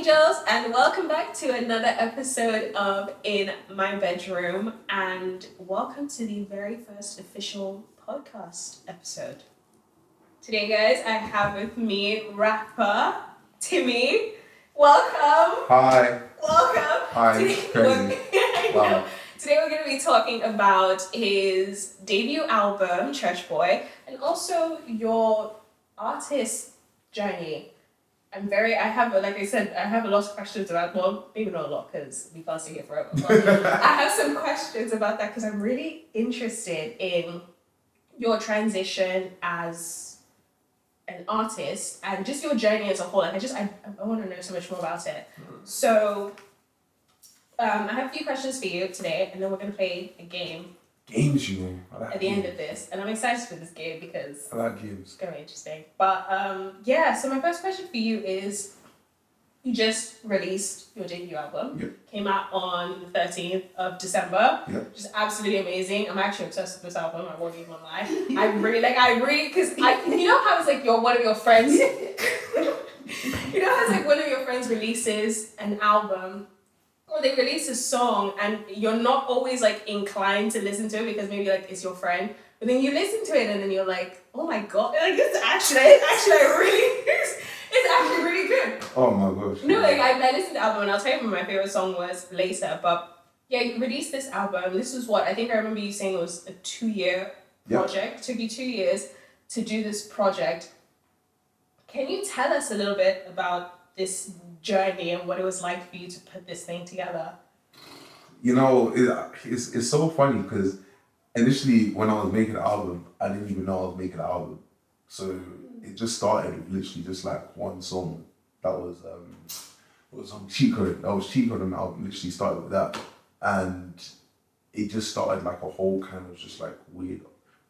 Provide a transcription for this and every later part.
angels, and welcome back to another episode of In My Bedroom, and welcome to the very first official podcast episode. Today, guys, I have with me rapper Timmy. Welcome. Hi. Welcome. Hi. Wow. Today we're going to be talking about his debut album, Church Boy, and also your artist journey. I have a lot of questions about, well, maybe not a lot because we can't stay here forever, but I have some questions about that because I'm really interested in your transition as an artist and just your journey as a whole. I want to know so much more about it. So, I have a few questions for you today, and then we're going to play a game. Games, you know. At the end of this, and I'm excited for this game because I like games. It's going to be interesting. But so my first question for you is, you just released your debut album. Yep. Came out on the 13th of December. Yep. Which is absolutely amazing. I'm actually obsessed with this album. I won't even lie. Because you know how it's like one of your friends. You know how it's like one of your friends releases an album. Or they release a song and you're not always like inclined to listen to it because maybe like it's your friend, but then you listen to it and then you're like, oh my god, like it's actually really good. Oh my gosh. No, like I listened to the album and I'll tell you what my favorite song was later, but yeah, you released this album. This was what I think I remember you saying it was a 2-year project. It took you 2 years to do this project. Can you tell us a little bit about this journey and what it was like for you to put this thing together? You know, it's so funny because initially when I was making the album, I didn't even know I was making the album. So it just started with literally just like one song that was on Cheat Code. That was Cheat Code on the album. Literally started with that, and it just started like a whole kind of just like weird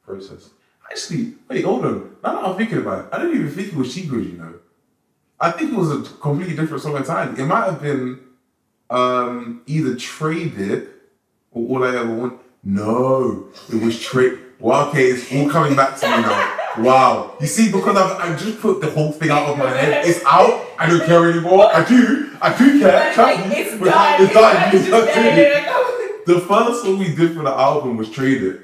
process. Actually, wait, hold on. Now that I'm thinking about it, I didn't even think it was Cheat Code, you know. I think it was a completely different song entirely. It might have been either Trade It or All I Ever Want. No, it was Trade. Well, okay, it's all coming back to me now. Wow. You see, because I've just put the whole thing out of my head. It's out. I don't care anymore. I do care. It's done. The first song we did for the album was Trade It.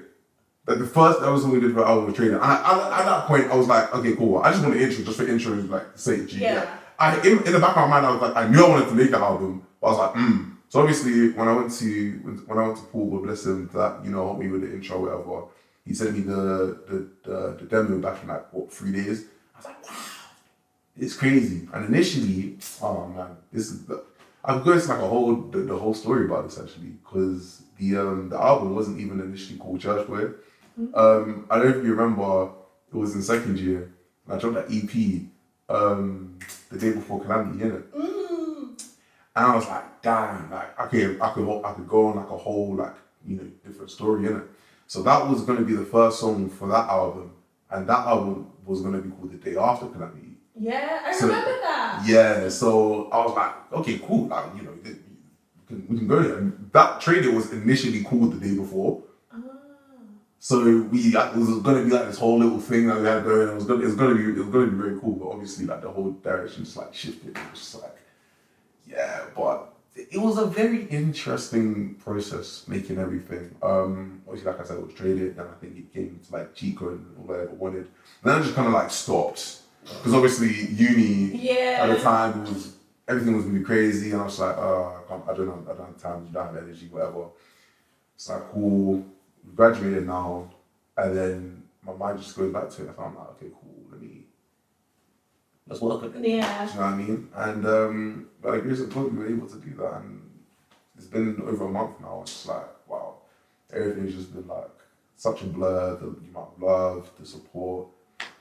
Like the first episode we did for the album was Trade It. And at that point, I was like, okay, cool. I just want an intro, just for intro, like say G. Yeah. In the back of my mind, I was like, I knew I wanted to make an album, but I was like, So obviously, when I went to Paul, God bless him, that helped me with the intro, whatever. He sent me the demo back in 3 days. I was like, wow, it's crazy. And initially, oh man, I'm going to like the whole story about this actually, because the album wasn't even initially called Church Boy. I don't know if you remember, it was in second year, and I dropped that EP the day before Calamity, innit? And I was like, damn, like, okay, I could go on like a whole different story, innit? So that was going to be the first song for that album, and that album was going to be called The Day After Calamity. Yeah, I remember that. Yeah, so I was like, okay, cool, like, we can go there. And that trailer was initially called The Day Before. So it was gonna be like this whole little thing that we had going. It was gonna be very cool, but obviously like the whole direction just like shifted. It was just like, yeah, but it was a very interesting process making everything. Obviously, like I said, it was traded. Then I think it came to like Chico and all I ever wanted. And then I just kind of like stopped because obviously uni at the time everything was gonna be crazy, and I was like, I don't have time, I don't have energy, whatever. It's like cool. Graduated now, and then my mind just goes back to it. I'm like, okay, cool, let's work on it. Yeah. Do you know what I mean? And by the grace of God, we were able to do that, and it's been over a month now. It's like, wow, everything's just been like such a blur. The amount of love, the support,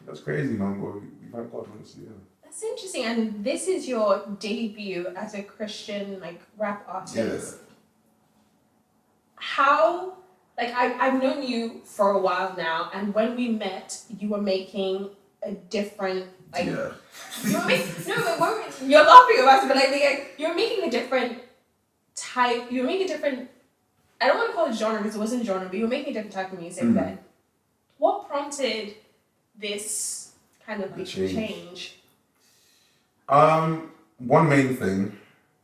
that's crazy, man. But we thank God, honestly. Yeah. That's interesting, and this is your debut as a Christian rap artist. Yeah. How? I've known you for a while now, and when we met, you were making a different, yeah. You're laughing about it, but you're making a different type, you're making a different, I don't want to call it genre because it wasn't genre, but you're making a different type of music then. What prompted this kind of change? one main thing,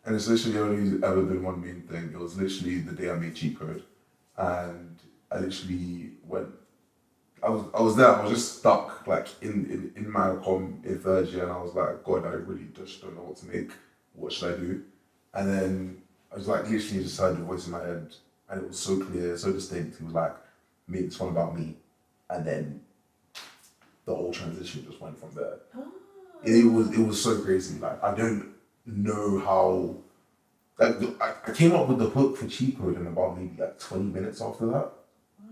and it's literally only ever been one main thing. It was literally the day I made cheat code, and I literally went. I was there. I was just stuck, like in my in third year, and I was like, God, I really just don't know what to make. What should I do? And then I was like, literally just heard the voice in my head, and it was so clear, so distinct. It was like, make this one about me, and then the whole transition just went from there. Oh. It was so crazy. Like, I don't know how. Like, I came up with the hook for cheat code in about maybe like 20 minutes after that.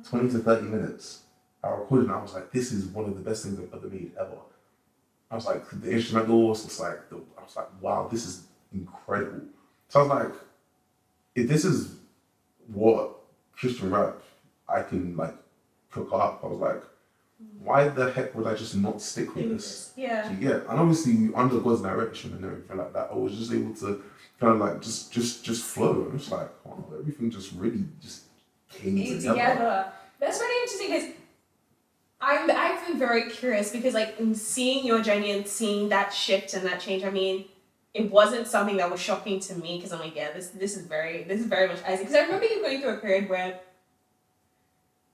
20 to 30 minutes. I recorded and I was like, this is one of the best things I've ever made ever. I was like, the instrumental was just like, I was like, wow, this is incredible. So I was like, if this is what Christian rap I can like cook up, I was like, why the heck would I just not stick with this? Yeah. And obviously under God's direction and everything like that, I was just able to kind of like just flow. I'm just like, wow, everything just really just came together. That's really interesting because I've been very curious because like in seeing your journey and seeing that shift and that change, I mean, it wasn't something that was shocking to me because I'm like, yeah, this is very much Isaac. Because I remember you going through a period where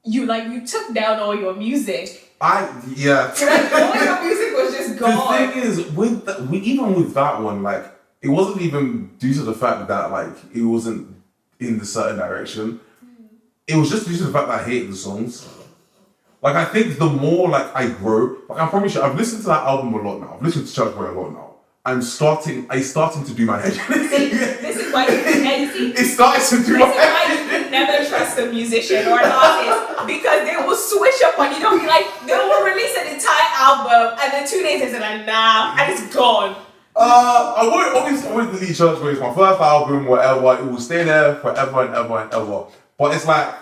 you took down all your music. Like, all your music was just gone. The thing is, even with that one, like, it wasn't even due to the fact that like it wasn't in the certain direction. It was just due to the fact that I hated the songs. Like, I think the more like I grow, like I promise you, I've listened to that album a lot now. I've listened to Church Boy a lot now. I'm starting to do my head. This is why it's starting to do my head. This is why you never trust a musician or an artist because they will switch up on you. Don't be like, they will release an entire album and then 2 days they say like, nah, and it's gone. I won't delete Church Boy. It's my first album, whatever. It will stay there forever and ever and ever. But it's like,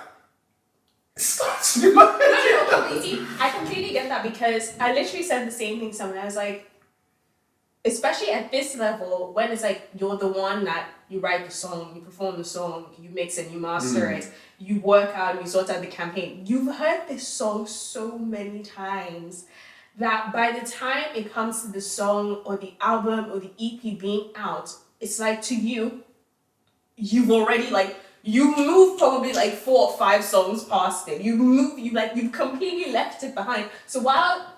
it starts to do my head. No, see, I completely get that because I literally said the same thing to someone. I was like, especially at this level, when it's like you're the one that you write the song, you perform the song, you mix it, you master it, you work out, you sort out the campaign. You've heard this song so many times that by the time it comes to the song or the album or the EP being out, it's like to you, you've already like, you move probably like 4 or 5 songs past it. You've completely left it behind. So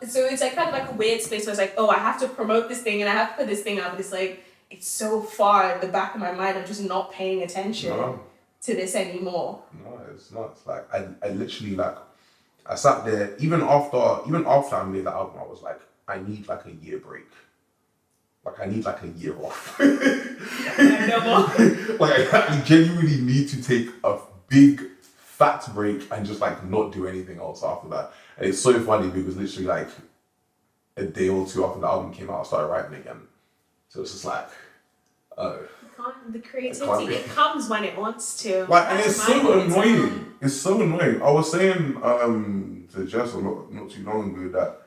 it's like kind of like a weird space where it's like, oh, I have to promote this thing and I have to put this thing out, but it's like, it's so far in the back of my mind, I'm just not paying attention to this anymore. No, it's not. It's like, I literally like, I sat there, even after I made that album, I was like, I need like a year break. Like, I need like a year off. Like, I genuinely need to take a big fat break and just like not do anything else after that. And it's so funny because literally like a day or 2 after the album came out, I started writing again. So it's just like, the creativity, it comes when it wants to. Like, and it's so annoying. It's so annoying. I was saying to Jess not too long ago that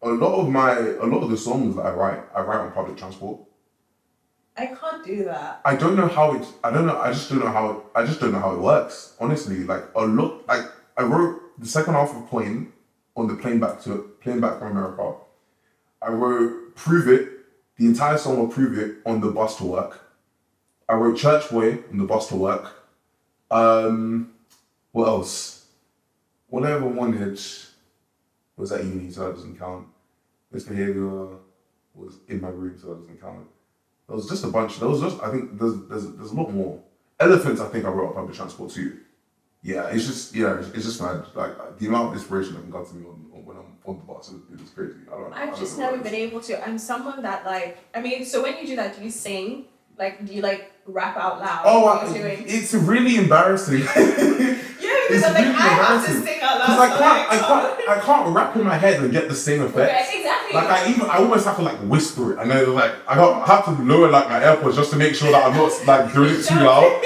a lot of the songs that I write on public transport. I can't do that. I don't know how I just don't know how it works. Honestly, like a lot. Like, I wrote the second half of Point on the plane back from America. I wrote Prove It, the entire song of Prove It on the bus to work. I wrote Church Boy on the bus to work. What else? Whatever wanted was at uni, so that doesn't count. Misbehavior was in my room, so that doesn't count. There was just a bunch. I think there's a lot more. Elephants, I think I wrote on public transport too. Yeah, it's just mad. Like, the amount of inspiration that can come to me when I'm on the bus, it was crazy. I've just never been able to. I'm someone that like, I mean, so when you do that, do you sing? Like, do you like rap out loud? Oh, it's really embarrassing. Because I'm like, I have to sing out loud. Because I can't rap in my head and get the same effect. Okay, exactly. Like, I almost have to like whisper it, and then like I have to lower like my AirPods just to make sure that I'm not like doing it too loud.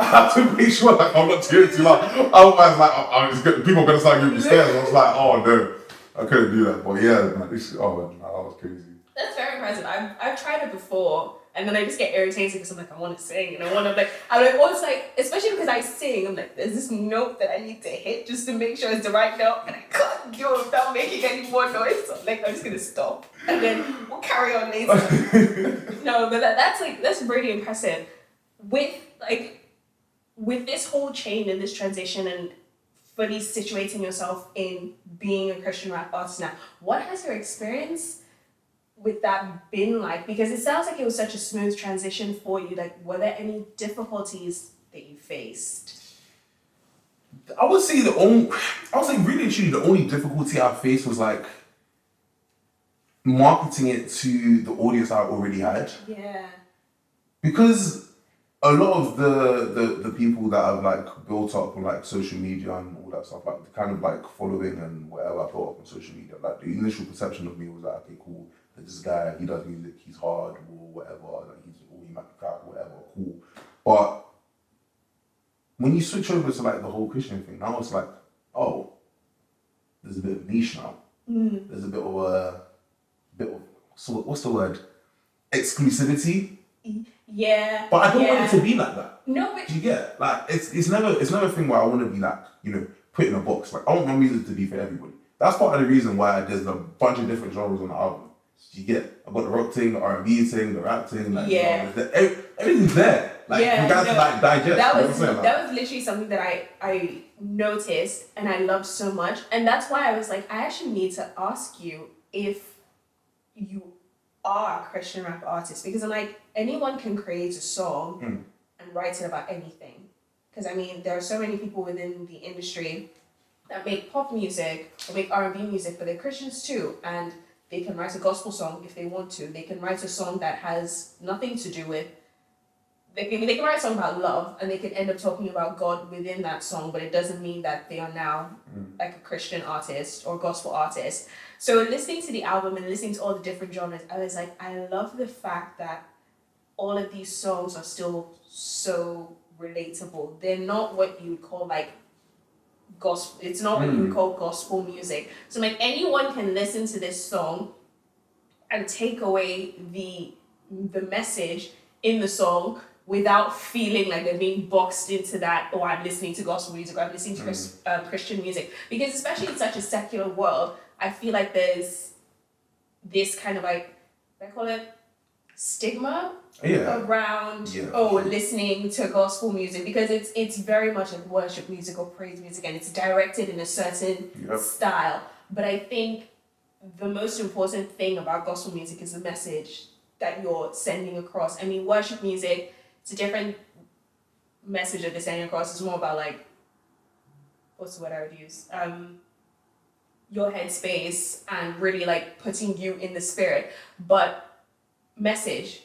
I have to make sure like I'm not doing it too loud. Otherwise, like people are gonna start giving me stares. I was like, oh no, I couldn't do that. But yeah, man, that was crazy. That's very impressive. I've tried it before. And then I just get irritated because I'm like, I want to sing and I'm like, always like, especially because I sing, I'm like, there's this note that I need to hit just to make sure it's the right note, and I can't do it without making any more noise. So I'm like, I'm just gonna stop and then we'll carry on later. No, but that's really impressive. With this whole change and this transition and fully situating yourself in being a Christian rap artist now, what has your experience with that been like? Because it sounds like it was such a smooth transition for you. Like, were there any difficulties that you faced? I would say really and truly the only difficulty I faced was like marketing it to the audience I already had. Yeah. Because a lot of the people that I've like built up on like social media and all that stuff, like the kind of like following and whatever I built up on social media, like the initial perception of me was like, okay, cool, this guy, he does music, he's hard or whatever, like he might be crap, whatever, cool. But when you switch over to like the whole Christian thing, now it's like, oh, there's a bit of niche now. There's a bit of so what's the word? Exclusivity. Yeah. But I don't want it to be like that. No, but do you get like it's never a thing where I want to be like, put in a box. Like I want my music to be for everybody. That's part of the reason why there's a bunch of different genres on the album. Do you get? I've got the rock thing, the R&B thing, the rap thing, like everything's there. Like you guys to like digest. That was literally something that I noticed and I loved so much. And that's why I was like, I actually need to ask you if you are a Christian rap artist, because I'm like, anyone can create a song and write it about anything. Because I mean, there are so many people within the industry that make pop music or make R&B music, but they're Christians too, and they can write a gospel song if they want to. They can write a song that has nothing to do with. They can write a song about love, and they can end up talking about God within that song, but it doesn't mean that they are now like a Christian artist or gospel artist. So listening to the album and listening to all the different genres, I was like, I love the fact that all of these songs are still so relatable. They're not what you would call like gospel. It's not what you would call gospel music. So like anyone can listen to this song and take away the message in the song without feeling like they're being boxed into that, oh, I'm listening to gospel music, or I'm listening to Christian music. Because especially in such a secular world, I feel like there's this kind of like, what I call it, stigma around listening to gospel music, because it's very much like worship music or praise music, and it's directed in a certain style. But I think the most important thing about gospel music is the message that you're sending across. I mean, worship music, it's a different message that they're sending across. It's more about like, what's the word I would use? Your headspace and really like putting you in the spirit. But message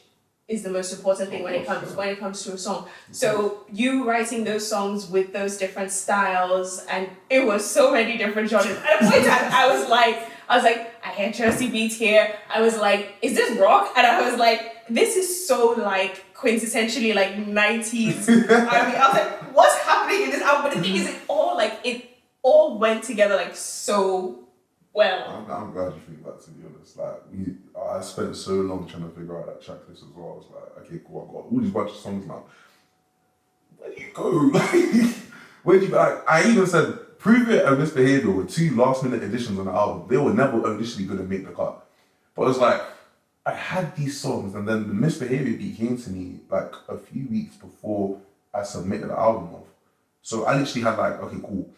is the most important thing when it comes to a song. So you writing those songs with those different styles, and it was so many different genres. At a point I was like, I hear Chelsea beats here. I was like, is this rock? And I was like, this is so like quintessentially like 90s. I was like, what's happening in this album? But the thing is, it all went together like so well. I'm glad you think that, to be honest. Like I spent so long trying to figure out that track list as well. I was like, okay, cool, I've got all these bunch of songs now. Where do you go? Where do you like? I even said Prove It and Misbehavior were 2 last-minute additions on the album. They were never initially going to make the cut. But it was like, I had these songs, and then the Misbehavior beat came to me like a few weeks before I submitted the album off. So I literally had like, okay, cool.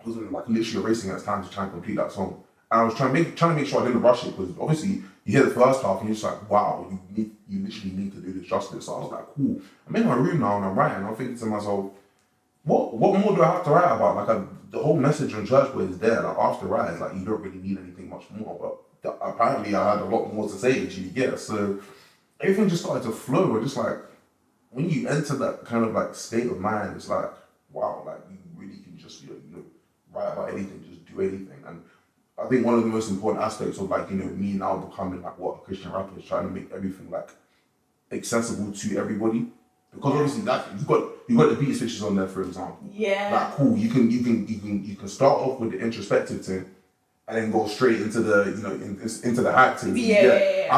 I was like literally racing at time to try and complete that song. And I was trying to make sure I didn't rush it, because obviously you hear the first half and you're just like, wow, you literally need to do this justice. So I was like, cool. I'm in my room now and I'm writing. I'm thinking to myself, what more do I have to write about? Like the whole message on Church Boy is there. Like after Rise, like you don't really need anything much more. But apparently I had a lot more to say to you, yeah. So everything just started to flow. And just like when you enter that kind of like state of mind, it's like, wow, like you really can just write about anything, just do anything. And I think one of the most important aspects of like, me now becoming like what a Christian rapper is, trying to make everything like accessible to everybody. Because obviously that you've got the beat switches on there, for example. Yeah. Like cool, you can start off with the introspective thing and then go straight into the into the acting. Yeah.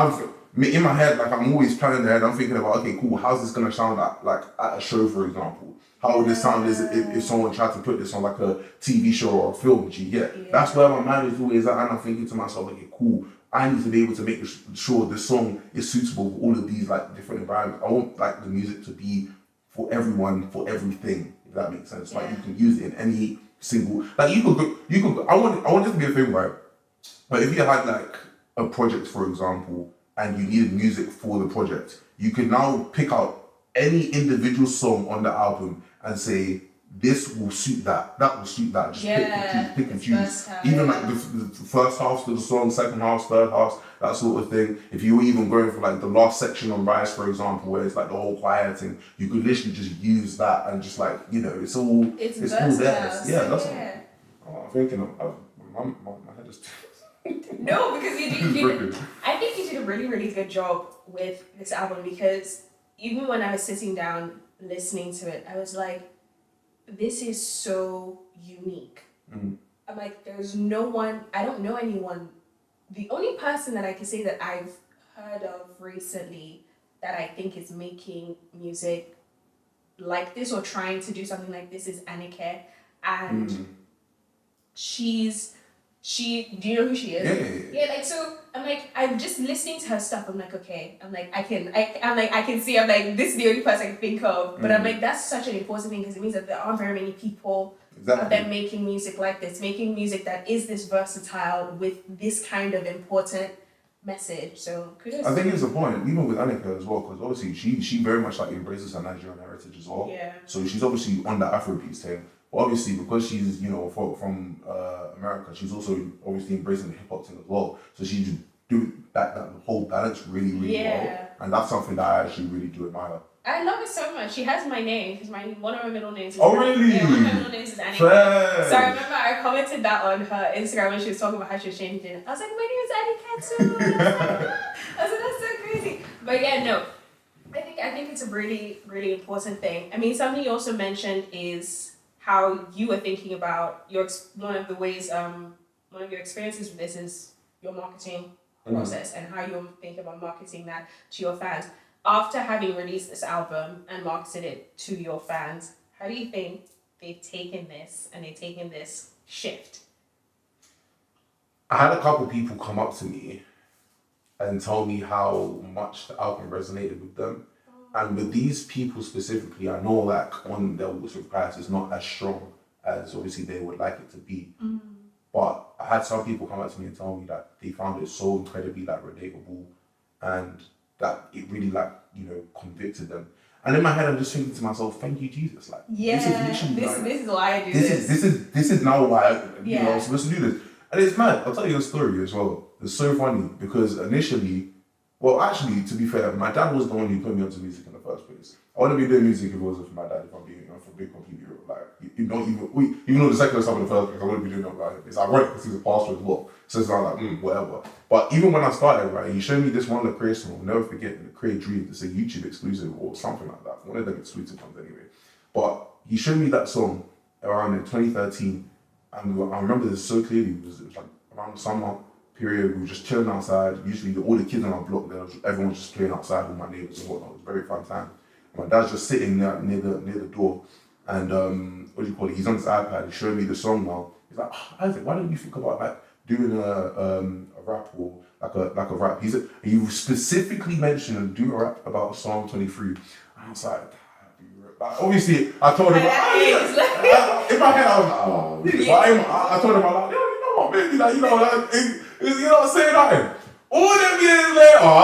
in my head, like I'm always planning ahead. I'm thinking about, okay, cool. How's this gonna sound at a show, for example? How would this sound if someone tried to put this on like a TV show or a film? Do you get? Yeah. That's where my mind is always at, and I'm thinking to myself, okay, cool. I need to be able to make sure the song is suitable for all of these like different environments. I want like the music to be for everyone, for everything. If that makes sense. Like you can use it in any single. Like you could go. I want it to be a thing, right? But if you had like a project, for example, and you needed music for the project, you can now pick out any individual song on the album and say, this will suit that, that will suit that. Just pick and choose. Even like the first half of the song, second half, third half, that sort of thing. If you were even going for like the last section on Rise, for example, where it's like the whole choir thing, you could literally just use that and just like, you know, it's all there. Yeah, that's what I'm thinking of. My head is... No, because I think you did a really, really good job with this album, because even when I was sitting down listening to it, I was like, this is so unique. I'm like, there's no one, I don't know anyone. The only person that I can say that I've heard of recently that I think is making music like this or trying to do something like this is Annika. And do you know who she is? Yeah, like, so I'm like, I'm just listening to her stuff. I'm like, okay, I'm like, I can see, I'm like, this is the only person I can think of. But I'm like, that's such an important thing, because it means that there aren't very many people out there making music like this, making music that is this versatile with this kind of important message. So kudos. I think it's a point, even with Annika as well, because obviously she very much like embraces her Nigerian heritage as well. Yeah. So she's obviously on the Afrobeats thing. But obviously, because she's, you know, from America, she's also obviously embracing the hip hop thing as well. So she's doing that whole balance really, really well. And that's something that I actually really do admire. I love it so much. She has my name, because one of my middle names is really? Yeah, one of my middle names is Annika. So I remember I commented that on her Instagram when she was talking about how she was changing it. I was like, my name is Annika too. I was like, that's so crazy. But yeah, no. I think it's a really, really important thing. I mean, something you also mentioned is how you were thinking about one of your experiences with this is your marketing process and how you're thinking about marketing that to your fans. After having released this album and marketed it to your fans, how do you think they've taken this shift? I had a couple people come up to me and tell me how much the album resonated with them. And with these people specifically, I know like on their Walks with Christ is not as strong as obviously they would like it to be. But I had some people come up to me and tell me that they found it so incredibly like relatable, and that it really like, you know, convicted them. And in my head, I'm just thinking to myself, thank you, Jesus. Like, this is why I do this. This is now why I'm supposed to do this. And it's mad. I'll tell you a story as well. It's so funny because initially, well, actually, to be fair, my dad was the one who put me onto music in the first place. I wouldn't be doing music if it wasn't for my dad, if I'm being completely real. Like, even though the secular stuff in the first place, I wouldn't be doing it without him. It's ironic because he's a pastor as well. So it's like, whatever. But even when I started, right, he showed me this one Lecrae song. I'll never forget, Lecrae Dream. It's a YouTube exclusive or something like that. One of them exclusive ones anyway. But he showed me that song around in 2013. And I remember this so clearly. It was like around the summer period. We were just chilling outside. Usually all the kids on our block, everyone was just playing outside with my neighbours and whatnot. It was a very fun time. And my dad's just sitting there near the door. And what do you call it? He's on his iPad. He's showing me the song now. He's like, Isaac, why don't you think about like doing a rap or like a rap? He specifically mentioned do a rap about Psalm 23. And I was like obviously, I told him. In my head, I was like, oh. But I told him, I'm like, yo, you know what, baby, like, you know, say nothing. All them years later,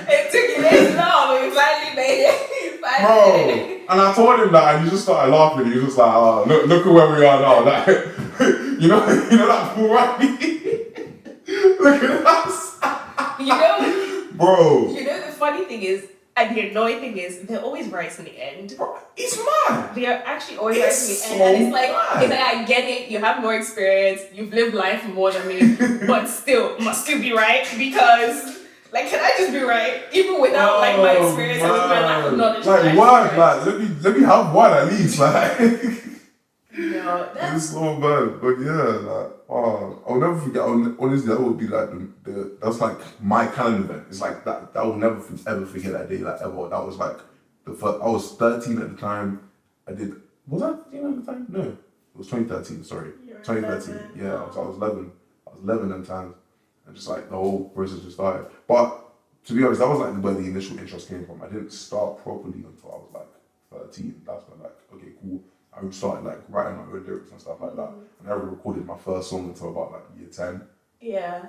it took you this long, but you finally made it. Bro, and I told him that, and he just started laughing. He was just like, oh, look at where we are now. Like, you know that fool, right? Look at us. Bro. You know the funny thing is, and the annoying thing is, they're always right in the end. Bro, it's mad. They are actually always right in the end. And it's like, I get it, you have more experience, you've lived life more than me, but still, must you be right? Because, like, can I just be right? Even without, like, my experience and with my lack of knowledge. Like, what? Like, let me have one at least, like. No, no, It's so bad, but yeah, like, I'll never forget. Honestly, that would be like that's like my calendar event. It's like that. I will never ever forget that day, like ever. That was like the first. I was 13 at the time. Was I 13 at the time? No, it was 2013. Sorry, You're 2013. 11. Yeah, I was 11. I was 11 at the time, and just like the whole process just started. But to be honest, that was like where the initial interest came from. I didn't start properly until I was like 13. That's when like, okay, cool. I started like writing my own lyrics and stuff like that. I never recorded my first song until about like year 10. Yeah.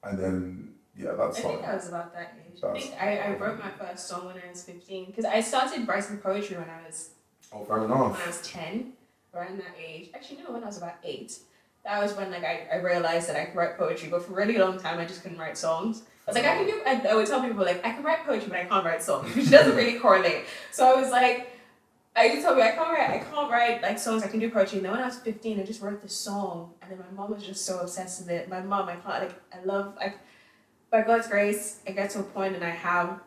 And then, yeah, that's I think I was about that age. I think I wrote my first song when I was 15 because I started writing poetry when I was fair enough. when I was 10, around that age. Actually, no, when I was about 8. That was when like I realized that I could write poetry, but for a really long time I just couldn't write songs. I was like, I would tell people like I can write poetry, but I can't write songs, which doesn't really correlate. So I was like, you told me I can't write like songs, I can do poetry. And then when I was 15, I just wrote this song, and then my mom was just so obsessed with it. My mom, by God's grace, I get to a point and I have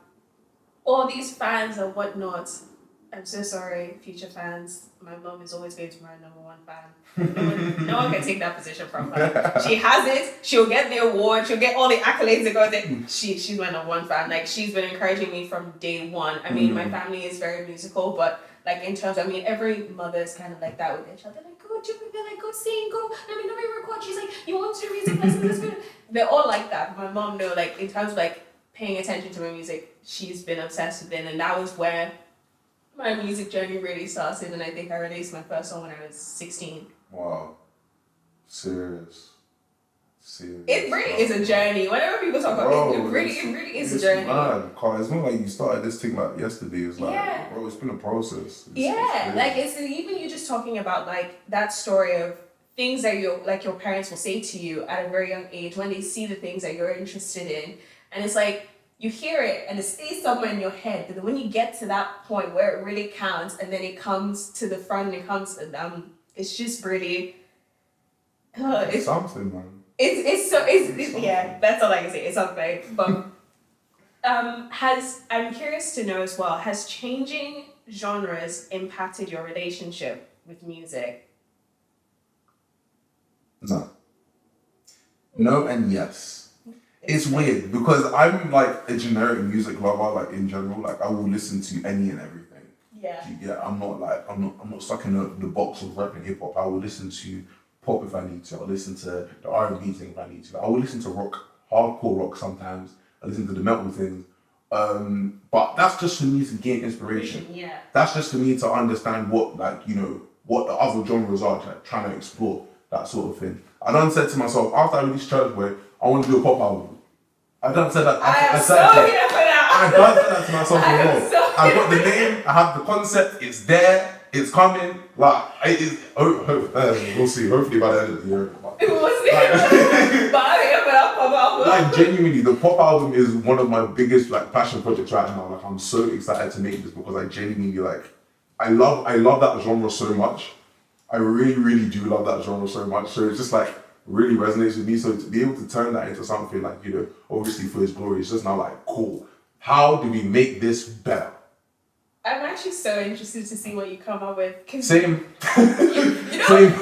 all these fans and whatnot. I'm so sorry, future fans. My mom is always going to be my number one fan. No one can take that position from her. She has it. She'll get the award. She'll get all the accolades that go there. She's my number one fan. Like, she's been encouraging me from day one. I mean, my family is very musical, but like in terms, I mean, every mother is kind of like that with their child. They're like, go do it. They're like, go sing, go. Let me record. She's like, you want to do music lessons? They're all like that. My mom, no, like in terms of like paying attention to my music, she's been obsessed with it, and that was where my music journey really started. And I think I released my first song when I was 16. Wow. Serious. It really is a journey. Whenever people talk about it, it really is a journey. Mad, Carl. It's not like you started this thing like yesterday. It's like, bro, it's been a process. It's even you just talking about like that story of things that your parents will say to you at a very young age when they see the things that you're interested in, and it's like you hear it and it stays somewhere in your head, but then when you get to that point where it really counts and then it comes to the front and it comes it's just really it's something, man. It's that's all I can say. It's something. But I'm curious to know as well, has changing genres impacted your relationship with music? No and yes. It's weird because I'm like a generic music lover, like in general. Like I will listen to any and everything. Yeah. I'm not stuck in the box of rap and hip hop. I will listen to pop if I need to. I'll listen to the R&B thing if I need to. I will listen to rock, hardcore rock sometimes. I listen to the metal things. But that's just for me to gain inspiration. Yeah. That's just for me to understand what the other genres are, like, trying to explore that sort of thing. I done said to myself, after I released Church Boy, I want to do a pop album. I done said that. I done said that to myself as well. I got the name, I have the concept, it's there, it's coming. Like, it is. We'll see. Hopefully by the end of the year. Like genuinely, the pop album is one of my biggest like passion projects right now. Like I'm so excited to make this because I genuinely like, I love that genre so much. I really, really do love that genre so much. So it's just like really resonates with me. So to be able to turn that into something like, obviously for his glory, it's just now like, cool. How do we make this better? I'm actually so interested to see what you come up with. Same. Same.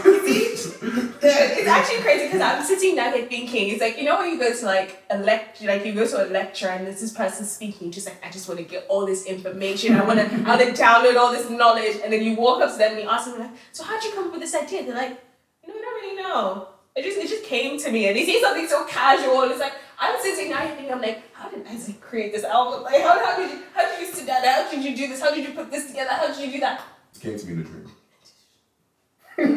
It's actually crazy because I'm sitting down here thinking, it's like, when you go to like a lecture, like you go to a lecture and there's this person speaking, just like, I just want to get all this information. I want to download all this knowledge. And then you walk up to them and you ask them like, so how'd you come up with this idea? They're like, I don't really know. It just came to me, and they say something so casual. It's like I'm sitting down here thinking, I'm like, how did Isaac create this album? Like, how did you sit down? How did you do this? How did you put this together? How did you do that? It came to me in a dream.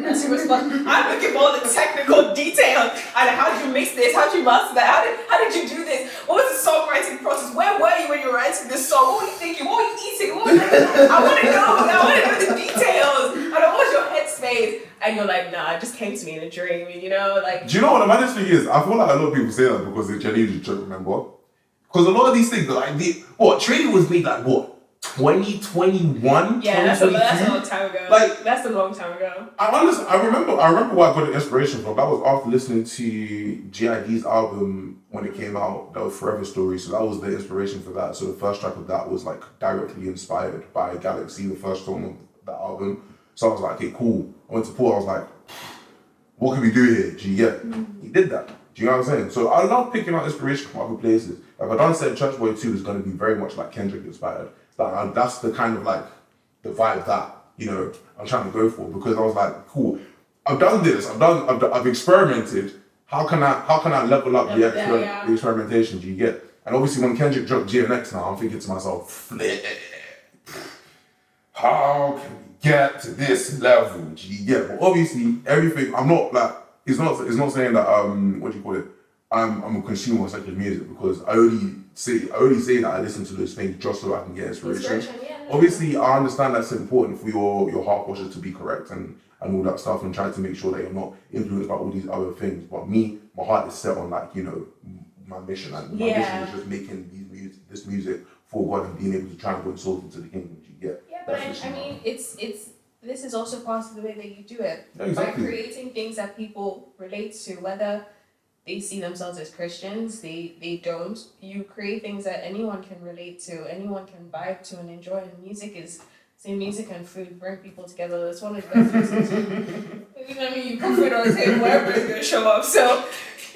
That's your response. I'm looking for all the technical details. And how did you mix this? How did you master that? How did you do this? What was the songwriting process? Where were you when you were writing this song? What were you thinking? What were you eating? I want to know the details. And what was your headspace? And you're like, nah, it just came to me in a dream. Like. Do you know what the maddest thing is? I feel like a lot of people say that because they genuinely don't remember. Because a lot of these things, like Trading was made like what? 2021? Yeah, that's a long time ago. Like, that's a long time ago. I remember where I got the inspiration from. That was after listening to GID's album when it came out. That was Forever Story. So that was the inspiration for that. So the first track of that was like directly inspired by Galaxy, the first song of that album. So I was like, okay, cool. I went to Port, I was like, what can we do here? Do you get? He did that. Do you know what I'm saying? So I love picking up inspiration from other places. Like I done said Church Boy 2 is going to be very much like Kendrick inspired. Like that's the kind of like the vibe that, you know, I'm trying to go for, because I was like, cool, I've done this, I've experimented. How can I level up the experimentation? Do you get? And obviously when Kendrick dropped GNX now, I'm thinking to myself, flip. How can we get to this level? Do you get? But obviously everything, I'm not like, it's not saying that what do you call it? I'm a consumer of such music, because I only say that I listen to those things just so I can get inspiration. Obviously, I understand that's important for your heart posture to be correct and all that stuff, and trying to make sure that you're not influenced by all these other things. But me, my heart is set on like, you know, my mission, and my mission is just making this music for God and being able to try and bring souls into the kingdom. You get? Yeah, but I mean, it's this is also part of the way that you do it. Yeah, exactly. By creating things that people relate to, whether they see themselves as Christians, they don't. You create things that anyone can relate to, anyone can vibe to and enjoy. And music and food bring people together. That's one of the best reasons. You know what I mean? You put food on the table, wherever is going to show up. So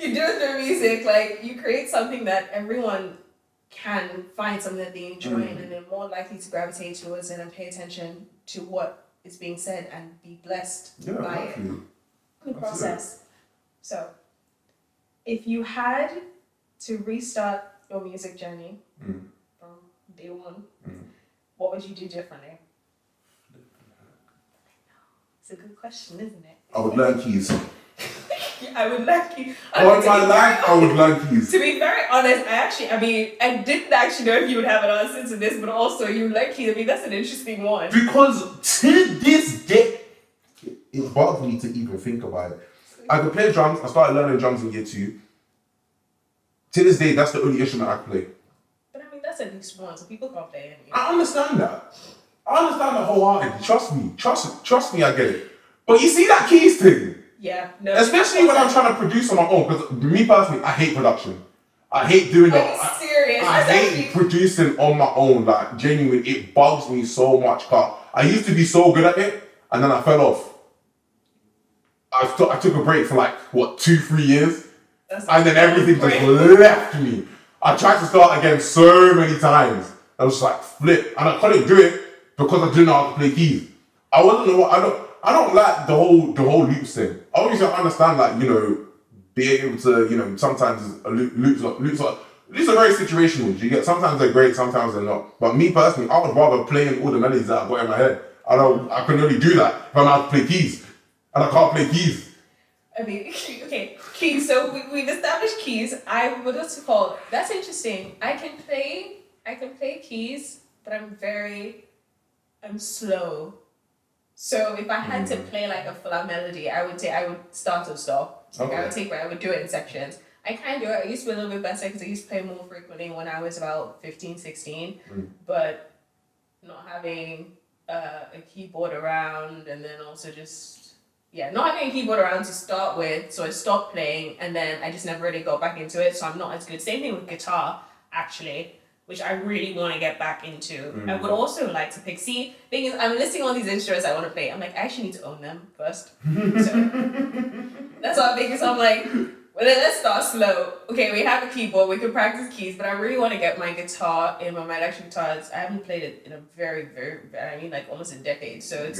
you do it through music. Like, you create something that everyone can find something that they enjoy and they're more likely to gravitate towards it and pay attention to what is being said and be blessed by it in the process. So, if you had to restart your music journey from day one, what would you do differently? It's a good question, isn't it? I would learn keys. I would learn keys. I would learn keys. To be very honest, I didn't actually know if you would have an answer to this, but also you learn keys. I mean, that's an interesting one. Because to this day, it bugs me to even think about it. I could play drums. I started learning drums in year 2. To this day, that's the only instrument I can play. But I mean, that's at least one, so people can't play it. I understand that. I understand that wholeheartedly. Trust me, I get it. But you see that keys thing? Yeah, no. Especially when I'm trying to produce on my own, because me personally, I hate production. I hate doing that. Are you serious? I hate producing on my own. Like, genuinely, it bugs me so much. Cause I used to be so good at it, and then I fell off. I took a break for like, 2-3 years? And then everything just left me. I tried to start again so many times. I was like, flip. And I couldn't do it because I didn't know how to play keys. I don't like the whole loops thing. Obviously, I understand, like, you know, being able to, you know, sometimes loops are very situational. You get, sometimes they're great, sometimes they're not. But me personally, I would rather play all the melodies that I've got in my head. I can only do that if I know how to play keys. And I can't play keys. I mean, okay, keys. So we've established keys. What's it called? That's interesting. I can play keys, but I'm slow. So if I had to play like a full melody, I would start and stop. Like, Okay. I would do it in sections. I can do it. I used to be a little bit better because I used to play more frequently when I was about 15, 16. But not having a keyboard around, and then also not having a keyboard around to start with, so I stopped playing, and then I just never really got back into it, so I'm not as good. Same thing with guitar, actually, which I really want to get back into. I would also like to pick. See, thing is, I'm listing all these instruments I want to play. I'm like, I actually need to own them first. So that's what I'm thinking. So I'm like, well, then let's start slow. Okay, we have a keyboard, we can practice keys, but I really want to get my guitar in. My electric guitar, I haven't played it in a very, very, like almost a decade. So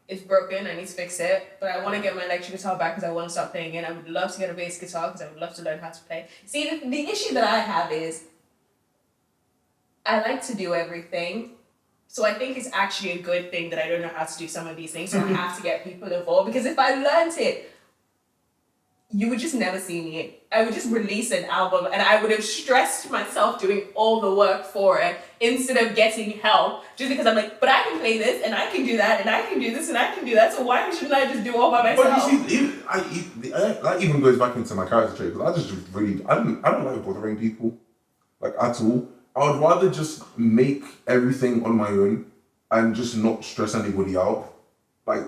it's broken, I need to fix it. But I want to get my electric guitar back because I want to start playing it. I would love to get a bass guitar because I would love to learn how to play. See, the issue that I have is I like to do everything. So I think it's actually a good thing that I don't know how to do some of these things. So I have to get people involved, because if I learned it, you would just never see me. I would just release an album and I would have stressed myself doing all the work for it instead of getting help, just because I'm like, but I can play this and I can do that and I can do this and I can do that, so why shouldn't I just do all by myself? But you see, that even goes back into my character trait, because I don't like bothering people, like, at all. I would rather just make everything on my own and just not stress anybody out. Like,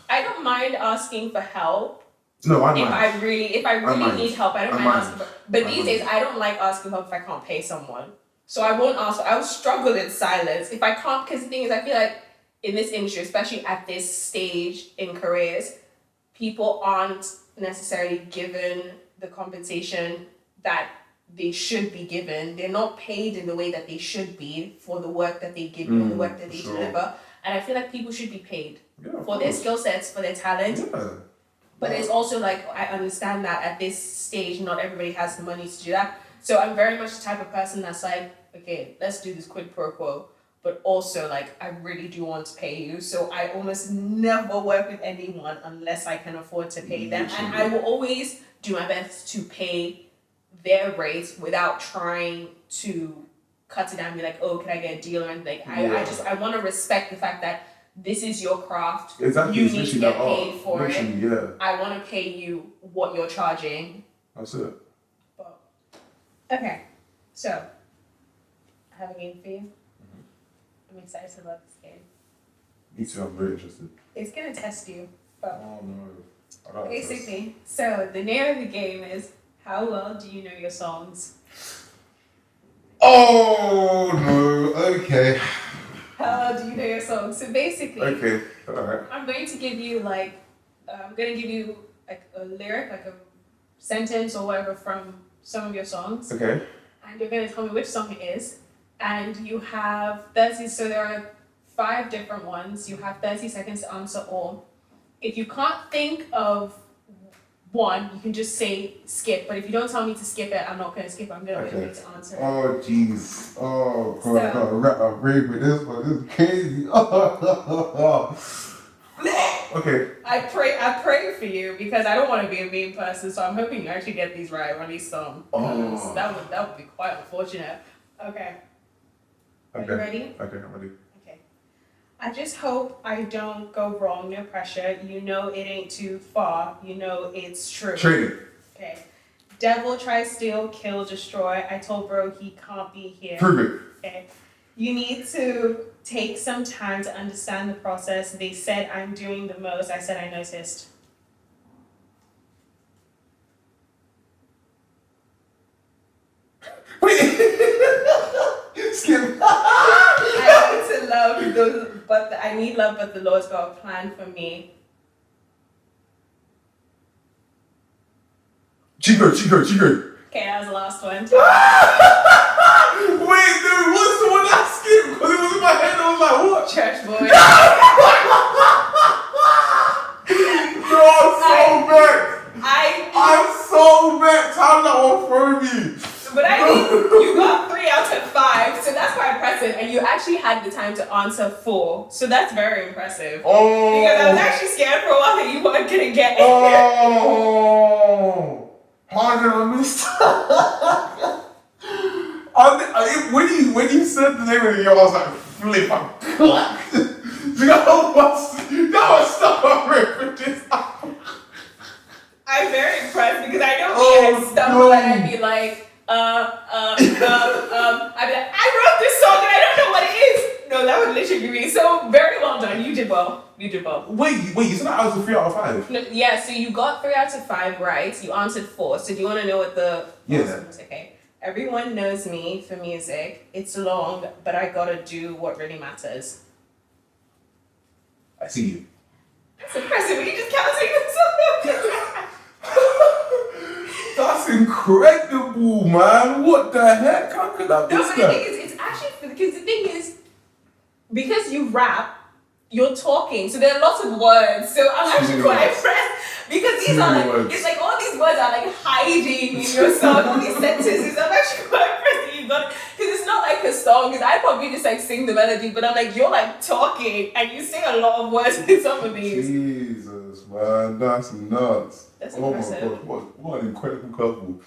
I don't mind asking for help. No, I mind. If I really need help, I don't mind asking. But these days, I don't like asking help if I can't pay someone. So I won't ask. I'll struggle in silence if I can't. Because the thing is, I feel like in this industry, especially at this stage in careers, people aren't necessarily given the compensation that they should be given. They're not paid in the way that they should be for the work that they give you and the work that they deliver. And I feel like people should be paid for their skill sets, for their talent. Yeah. But it's also like, I understand that at this stage, not everybody has the money to do that. So I'm very much the type of person that's like, okay, let's do this quid pro quo. But also, like, I really do want to pay you. So I almost never work with anyone unless I can afford to pay them. And I will always do my best to pay their rates without trying to cut it down and be like, oh, can I get a deal or anything? I want to respect the fact that this is your craft. Exactly. You need to get paid for it. Yeah. I want to pay you what you're charging. That's it. But, okay, so I have a game for you. I'm excited about this game. Me too, I'm very interested. It's going to test you. But Oh no. I don't basically, so the name of the game is How Well Do You Know Your Songs? Oh no, okay. How well do you know your songs? So basically, Okay, alright. I'm going to give you like a lyric, like a sentence or whatever from some of your songs. Okay. And you're going to tell me which song it is. And you have 30, so there are 5 different ones. You have 30 seconds to answer all. If you can't think of one, you can just say skip. But if you don't tell me to skip it, I'm not going to skip it. I'm going to wait to answer it. Oh jeez. Oh god, So- I gotta wrap my brain with this one. This is crazy. Okay. I pray for you because I don't want to be a mean person, so I'm hoping you actually get these right, or at least some. Oh. That would be quite unfortunate. Okay. Are you ready? Okay, I'm ready. Okay. I just hope I don't go wrong, no pressure. You know it ain't too far. You know it's true. Trading. Okay. Devil try, steal, kill, destroy. I told bro he can't be here. Prove it. Okay. You need to take some time to understand the process. They said I'm doing the most. I said I noticed. Wait. Skip. I need to love those, I need love, but the Lord's got a plan for me. Chico. Okay, that was the last one. Wait, dude, what's the one I skipped? Because it was in my head, I was like, what? Church boy. No, I'm so vexed. How did that one throw me? But I mean, you got 3 out of 5, so that's quite impressive. And you actually had the time to answer 4, so that's very impressive. Oh. Because I was actually scared for a while that you weren't gonna get it. Oh. How did I miss that? When you said the name of the year, I was like, flip, I'm clapped. That was stuff I'm ripping this out. I'm very impressed because I know me, I'd stumble and I'd be like, I'd be like, I wrote this song and I don't know what it is. No, that would literally be me. So very well done. You did well. Wait, you said that I was a 3 out of 5? No, yeah, so you got 3 out of 5 right. You answered 4. So do you want to know what the was? Okay. Everyone knows me for music. It's long, but I gotta do what really matters. I see you. That's impressive. You just counting this song. That's incredible, man. What the heck? How could I No, miss but the that? thing is, it's actually because the thing is, because you rap, you're talking, so there are lots of words. So I'm actually quite impressed because these are like, it's like all these words are like hiding in your song, all these sentences. I'm actually quite impressed that you got it because it's not like a song. Because I probably just like sing the melody, but I'm like you're like talking and you sing a lot of words in some of these. Jesus, man, that's nuts. That's oh impressive. my gosh, what an incredible couple.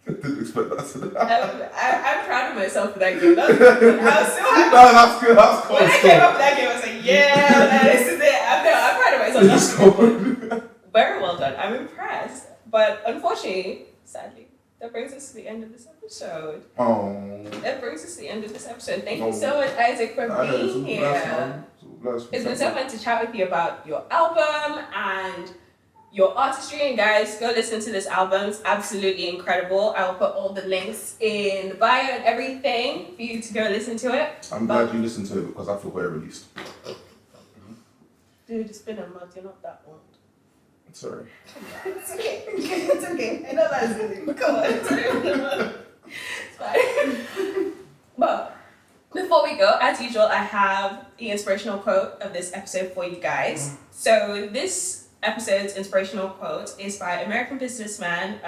I didn't expect that to happen. I'm proud of myself for that game. I was so happy. No, that's good. That's cool. When I came up with that game, I was like, yeah, this is it. I'm proud of myself. That's cool. Very well done. I'm impressed. But unfortunately, sadly, that brings us to the end of this episode. Oh. That brings us to the end of this episode. Thank you so much, Isaac, for being here. It's been so fun to chat with you about your album and your artistry. And guys, go listen to this album. It's absolutely incredible. I will put all the links in the bio and everything for you to go listen to it. I'm glad you listened to it because I feel very released. Dude, it's been a month. You're not that old. Sorry. It's okay. It's okay. I know that's silly, but come on. It's fine. But before we go, as usual, I have the inspirational quote of this episode for you guys. So this episode's inspirational quote is by American businessman,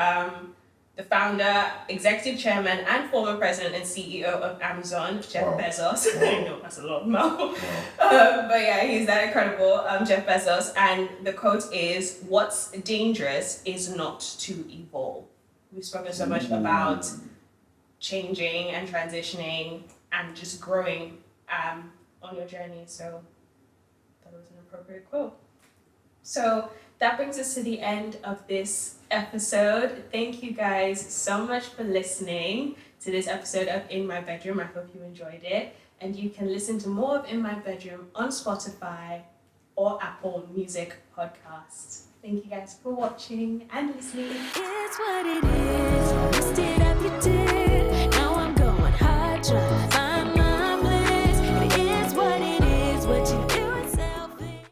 the founder, executive chairman, and former president and CEO of Amazon, Jeff Bezos. I know that's a lot of mouth. But yeah, he's that incredible, Jeff Bezos. And the quote is, "What's dangerous is not to evolve." We've spoken so much about changing and transitioning and just growing on your journey. So that was an appropriate quote. So that brings us to the end of this episode. Thank you guys so much for listening to this episode of In My Bedroom. I hope you enjoyed it. And you can listen to more of In My Bedroom on Spotify or Apple Music Podcasts. Thank you guys for watching and listening. It's what it is. Messed it up, you did.